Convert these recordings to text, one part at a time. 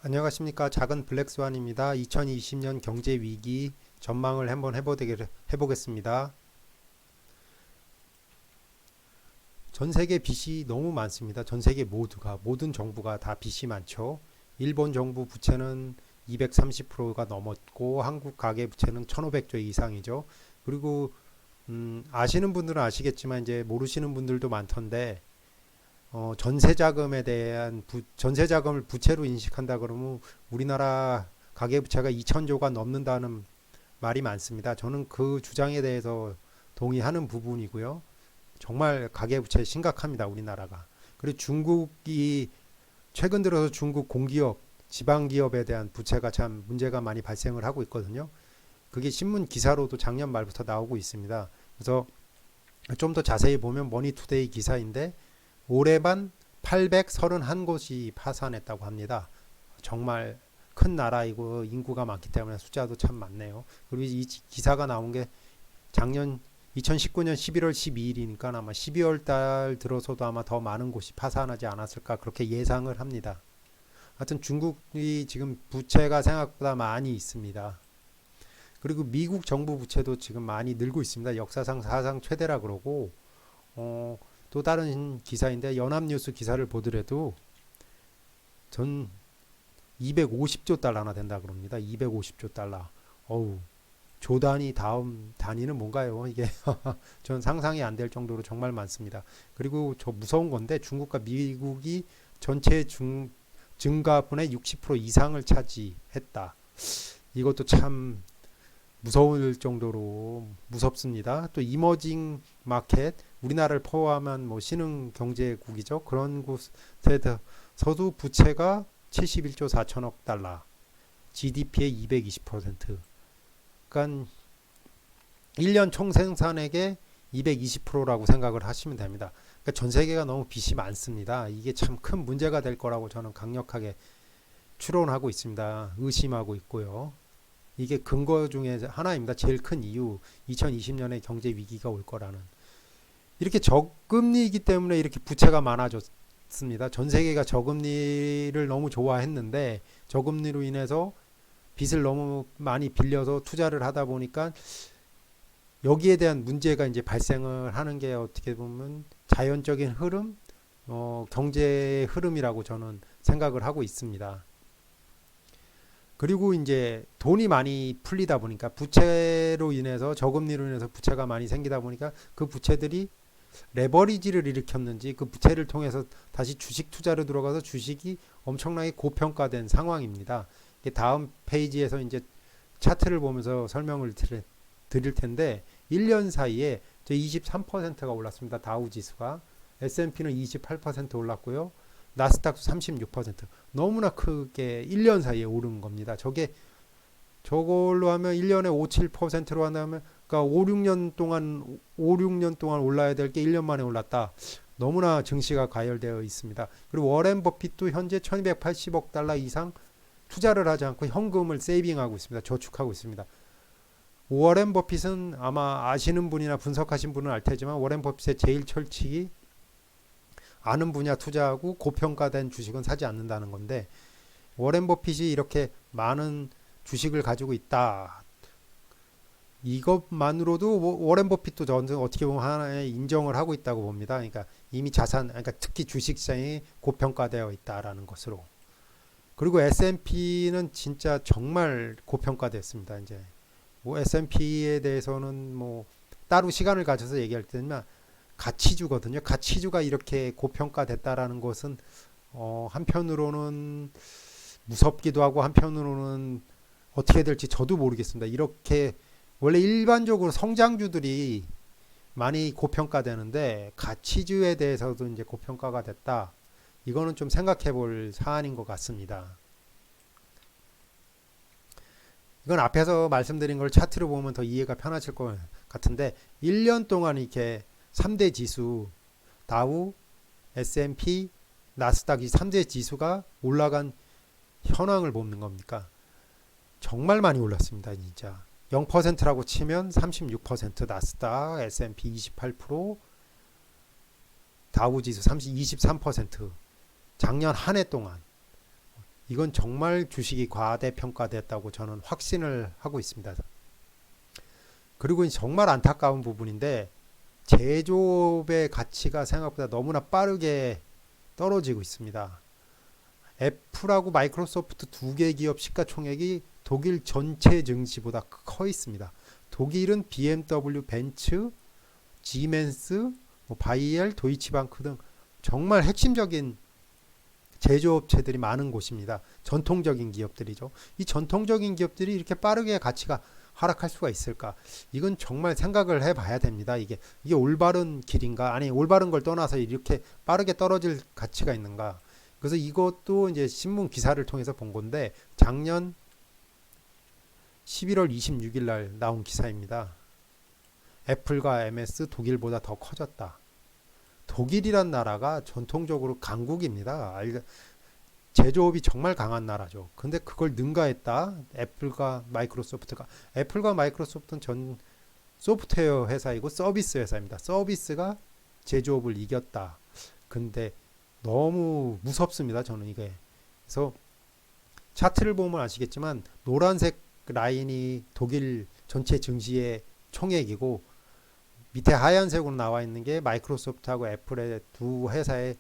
안녕하십니까. 작은 블랙스완입니다. 2020년 경제 위기 전망을 한번 해보겠습니다. 전 세계 빚이 너무 많습니다. 전 세계 모든 정부가 다 빚이 많죠. 일본 정부 부채는 230%가 넘었고, 한국 가계 부채는 1,500조 이상이죠. 그리고, 아시는 분들은 아시겠지만, 이제 모르시는 분들도 많던데, 전세 자금을 부채로 인식한다 그러면 우리나라 가계부채가 2천조가 넘는다는 말이 많습니다. 저는 그 주장에 대해서 동의하는 부분이고요. 정말 가계부채 심각합니다, 우리나라가. 그리고 중국이 최근 들어서 중국 공기업, 지방기업에 대한 부채가 참 문제가 많이 발생을 하고 있거든요. 그게 신문 기사로도 작년 말부터 나오고 있습니다. 그래서 좀 더 자세히 보면 머니투데이 기사인데 올해만 831곳이 파산했다고 합니다. 정말 큰 나라이고 인구가 많기 때문에 숫자도 참 많네요. 그리고 이 기사가 나온 게 작년 2019년 11월 12일이니까 아마 12월 달 들어서도 아마 더 많은 곳이 파산하지 않았을까 그렇게 예상을 합니다. 하여튼 중국이 지금 부채가 생각보다 많이 있습니다. 그리고 미국 정부 부채도 지금 많이 늘고 있습니다. 역사상 사상 최대라 그러고 또 다른 기사인데 연합뉴스 기사를 보더라도 전 250조 달러나 된다 그럽니다. 250조 달러. 어우, 조 단위 다음 단위는 뭔가요? 이게 전 상상이 안 될 정도로 정말 많습니다. 그리고 저 무서운 건데 중국과 미국이 전체 증가분의 60% 이상을 차지했다. 이것도 참 무서울 정도로 무섭습니다. 또 이머징 마켓, 우리나라를 포함한 뭐 신흥 경제국이죠. 그런 곳에서도 부채가 71조 4천억 달러, GDP의 220%. 그러니까 1년 총생산액의 220%라고 생각을 하시면 됩니다. 그러니까 전 세계가 너무 빚이 많습니다. 이게 참 큰 문제가 될 거라고 저는 강력하게 추론하고 있습니다. 의심하고 있고요. 이게 근거 중에 하나입니다. 제일 큰 이유, 2020년에 경제 위기가 올 거라는. 이렇게 저금리이기 때문에 이렇게 부채가 많아졌습니다. 전 세계가 저금리를 너무 좋아했는데 저금리로 인해서 빚을 너무 많이 빌려서 투자를 하다 보니까 여기에 대한 문제가 이제 발생을 하는 게 어떻게 보면 자연적인 흐름, 경제의 흐름이라고 저는 생각을 하고 있습니다. 그리고 이제 돈이 많이 풀리다 보니까 부채로 인해서 저금리로 인해서 부채가 많이 생기다 보니까 그 부채들이 레버리지를 일으켰는지 그 부채를 통해서 다시 주식 투자로 들어가서 주식이 엄청나게 고평가된 상황입니다. 다음 페이지에서 이제 차트를 보면서 설명을 드릴 텐데 1년 사이에 23%가 올랐습니다. 다우 지수가. S&P는 28% 올랐고요. 나스닥도 36%. 너무나 크게 1년 사이에 오른 겁니다. 저걸로 하면 1년에 5, 7%로 한다면 그러니까 5, 6년 동안 올라야 될 게 1년 만에 올랐다. 너무나 증시가 과열되어 있습니다. 그리고 워렌 버핏도 현재 1280억 달러 이상 투자를 하지 않고 현금을 세이빙하고 있습니다. 저축하고 있습니다. 워렌 버핏은 아마 아시는 분이나 분석하신 분은 알 테지만 워렌 버핏의 제일 철칙이 아는 분야 투자하고 고평가된 주식은 사지 않는다는 건데 워렌 버핏이 이렇게 많은 주식을 가지고 있다. 이것만으로도 워렌 버핏도 저는 어떻게 보면 하나의 인정을 하고 있다고 봅니다. 그러니까 이미 그러니까 특히 주식시장이 고평가되어 있다라는 것으로. 그리고 S&P는 진짜 정말 고평가됐습니다. 이제 뭐 S&P에 대해서는 뭐 따로 시간을 가져서 얘기할 때는 가치주거든요. 가치주가 이렇게 고평가됐다라는 것은 한편으로는 무섭기도 하고 한편으로는 어떻게 될지 저도 모르겠습니다. 이렇게 원래 일반적으로 성장주들이 많이 고평가되는데 가치주에 대해서도 이제 고평가가 됐다. 이거는 좀 생각해 볼 사안인 것 같습니다. 이건 앞에서 말씀드린 걸 차트로 보면 더 이해가 편하실 것 같은데 1년 동안 이렇게 3대 지수 다우, S&P, 나스닥 이 3대 지수가 올라간 현황을 보는 겁니까? 정말 많이 올랐습니다. 진짜 0%라고 치면 36%, 나스닥, S&P 28%, 다우 지수 23%. 작년 한 해 동안 이건 정말 주식이 과대평가됐다고 저는 확신을 하고 있습니다. 그리고 정말 안타까운 부분인데 제조업의 가치가 생각보다 너무나 빠르게 떨어지고 있습니다. 애플하고 마이크로소프트 두 개 기업 시가총액이 독일 전체 증시보다 커 있습니다. 독일은 BMW, 벤츠, 지멘스, 바이엘, 도이치방크 등 정말 핵심적인 제조업체들이 많은 곳입니다. 전통적인 기업들이죠. 이 전통적인 기업들이 이렇게 빠르게 가치가 하락할 수가 있을까? 이건 정말 생각을 해봐야 됩니다. 이게 올바른 길인가? 아니 올바른 걸 떠나서 이렇게 빠르게 떨어질 가치가 있는가? 그래서 이것도 이제 신문 기사를 통해서 본 건데 작년 11월 26일 날 나온 기사입니다. 애플과 MS 독일보다 더 커졌다. 독일이란 나라가 전통적으로 강국입니다. 제조업이 정말 강한 나라죠. 근데 그걸 능가했다. 애플과 마이크로소프트는 전 소프트웨어 회사이고 서비스 회사입니다. 서비스가 제조업을 이겼다. 근데 너무 무섭습니다. 저는 이게. 그래서 차트를 보면 아시겠지만 노란색 라인이 독일 전체 증시의 총액이고 밑에 하얀색으로 나와 있는 게 마이크로소프트하고 애플의 두 회사의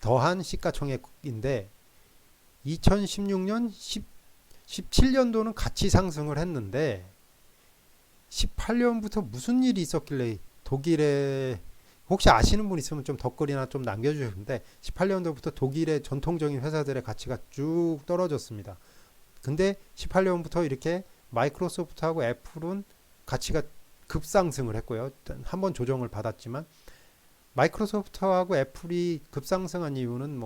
더한 시가총액인데 2016년 17년도는 같이 상승을 했는데 18년부터 무슨 일이 있었길래 독일에 혹시 아시는 분 있으면 좀 댓글이나 좀 남겨주시는데 18년도부터 독일의 전통적인 회사들의 가치가 쭉 떨어졌습니다. 근데 18년부터 이렇게 마이크로소프트하고 애플은 가치가 급상승을 했고요. 한번 조정을 받았지만 마이크로소프트하고 애플이 급상승한 이유는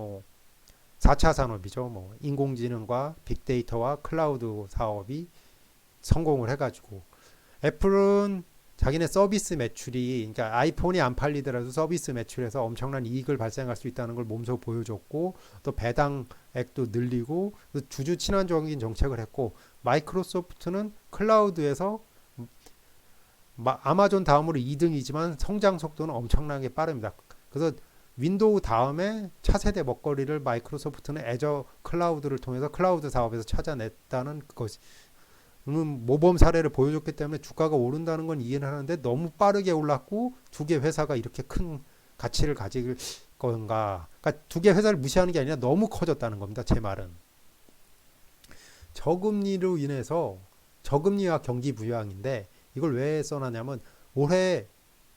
4차 산업이죠. 인공지능과 빅데이터와 클라우드 사업이 성공을 해가지고 애플은 자기네 서비스 매출이 그러니까 아이폰이 안 팔리더라도 서비스 매출에서 엄청난 이익을 발생할 수 있다는 걸 몸소 보여줬고 또 배당액도 늘리고 주주 친환적인 정책을 했고 마이크로소프트는 클라우드에서 아마존 다음으로 2등이지만 성장 속도는 엄청나게 빠릅니다. 그래서 윈도우 다음에 차세대 먹거리를 마이크로소프트는 애저 클라우드를 통해서 클라우드 사업에서 찾아냈다는 것이 모범 사례를 보여줬기 때문에 주가가 오른다는 건 이해는 하는데 너무 빠르게 올랐고 두 개 회사가 이렇게 큰 가치를 가질 건가? 그러니까 두 개 회사를 무시하는 게 아니라 너무 커졌다는 겁니다. 제 말은. 저금리로 인해서 저금리와 경기 부양인데 이걸 왜 써놨냐면 올해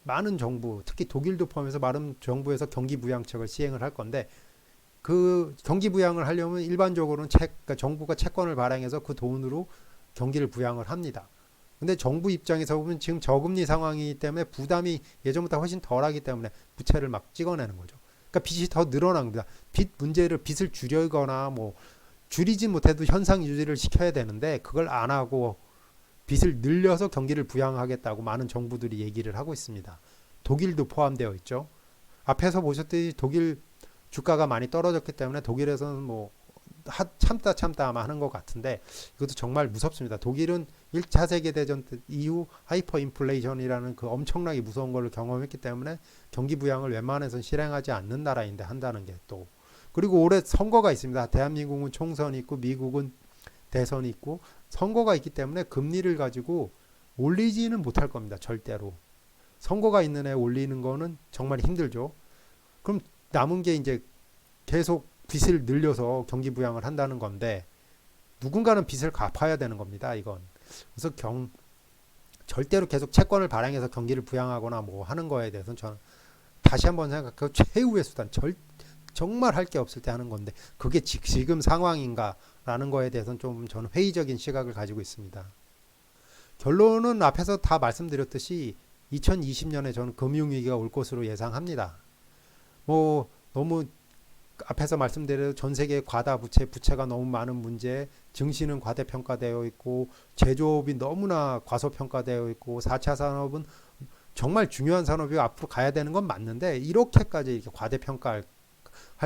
많은 정부, 특히 독일도 포함해서 많은 정부에서 경기 부양책을 시행을 할 건데 그 경기 부양을 하려면 일반적으로는 그러니까 정부가 채권을 발행해서 그 돈으로 경기를 부양을 합니다. 근데 정부 입장에서 보면 지금 저금리 상황이기 때문에 부담이 예전보다 훨씬 덜하기 때문에 부채를 막 찍어내는 거죠. 그러니까 빚이 더 늘어난 겁니다. 빚을 줄이거나 줄이지 못해도 현상 유지를 시켜야 되는데 그걸 안 하고 빚을 늘려서 경기를 부양하겠다고 많은 정부들이 얘기를 하고 있습니다. 독일도 포함되어 있죠. 앞에서 보셨듯이 독일 주가가 많이 떨어졌기 때문에 독일에서는 참다 아마 하는 것 같은데 이것도 정말 무섭습니다. 독일은 1차 세계대전 이후 하이퍼 인플레이션이라는 그 엄청나게 무서운 걸 경험했기 때문에 경기 부양을 웬만해서는 실행하지 않는 나라인데 한다는 게 또 그리고 올해 선거가 있습니다. 대한민국은 총선이 있고 미국은 대선이 있고 선거가 있기 때문에 금리를 가지고 올리지는 못할 겁니다. 절대로. 선거가 있는 애 올리는 거는 정말 힘들죠. 그럼 남은 게 이제 계속 빚을 늘려서 경기 부양을 한다는 건데 누군가는 빚을 갚아야 되는 겁니다. 이건. 그래서 절대로 계속 채권을 발행해서 경기를 부양하거나 하는 거에 대해서는 저는 다시 한번 생각하고 최후의 수단 정말 할 게 없을 때 하는 건데 그게 지금 상황인가라는 거에 대해서는 좀 저는 회의적인 시각을 가지고 있습니다. 결론은 앞에서 다 말씀드렸듯이 2020년에 저는 금융위기가 올 것으로 예상합니다. 너무 앞에서 말씀드린 전 세계 과다 부채가 너무 많은 문제, 증시는 과대평가되어 있고 제조업이 너무나 과소평가되어 있고 4차 산업은 정말 중요한 산업이 앞으로 가야 되는 건 맞는데 이렇게까지 이렇게 과대평가할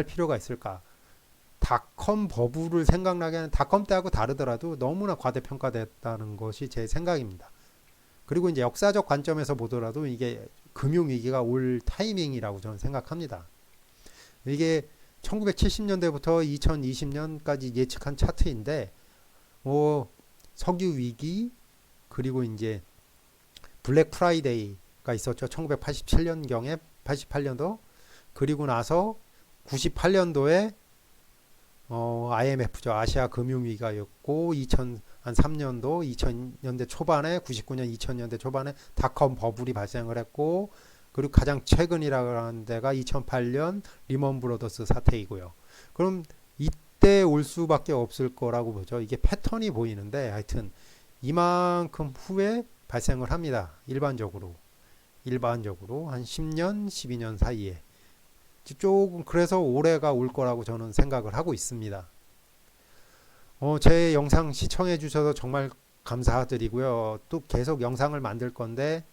필요가 있을까? 닷컴 버블을 생각나게 하는 닷컴 때하고 다르더라도 너무나 과대평가됐다는 것이 제 생각입니다. 그리고 이제 역사적 관점에서 보더라도 이게 금융위기가 올 타이밍이라고 저는 생각합니다. 이게 1970년대부터 2020년까지 예측한 차트인데 뭐 석유 위기 그리고 이제 블랙 프라이데이가 있었죠. 1987년경에 88년도 그리고 나서 98년도에 IMF죠. 아시아 금융위기가였고 2003년도 2000년대 초반에 99년 2000년대 초반에 닷컴 버블이 발생을 했고 그리고 가장 최근이라고 하는 데가 2008년 리먼 브로더스 사태이고요. 그럼 이때 올 수밖에 없을 거라고 보죠. 이게 패턴이 보이는데 하여튼 이만큼 후에 발생을 합니다. 일반적으로 한 10년, 12년 사이에 조금 그래서 올해가 올 거라고 저는 생각을 하고 있습니다. 제 영상 시청해 주셔서 정말 감사드리고요. 또 계속 영상을 만들 건데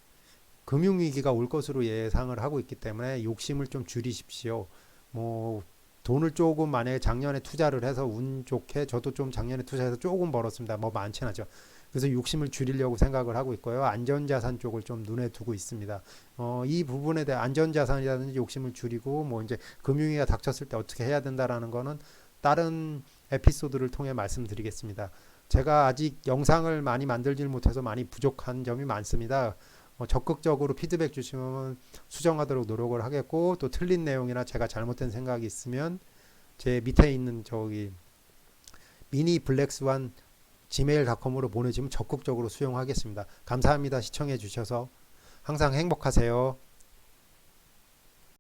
금융위기가 올 것으로 예상을 하고 있기 때문에 욕심을 좀 줄이십시오. 뭐 돈을 조금 만약에 작년에 투자를 해서 운 좋게 저도 좀 작년에 투자해서 조금 벌었습니다. 뭐 많지는 않죠. 그래서 욕심을 줄이려고 생각을 하고 있고요. 안전자산 쪽을 좀 눈에 두고 있습니다. 이 부분에 대해 안전자산이라든지 욕심을 줄이고 뭐 이제 금융위기가 닥쳤을 때 어떻게 해야 된다라는 거는 다른 에피소드를 통해 말씀드리겠습니다. 제가 아직 영상을 많이 만들질 못해서 많이 부족한 점이 많습니다. 적극적으로 피드백 주시면 수정하도록 노력을 하겠고 또 틀린 내용이나 제가 잘못된 생각이 있으면 제 밑에 있는 저기 미니 블랙스완 gmail.com으로 보내주면 적극적으로 수용하겠습니다. 감사합니다. 시청해 주셔서 항상 행복하세요.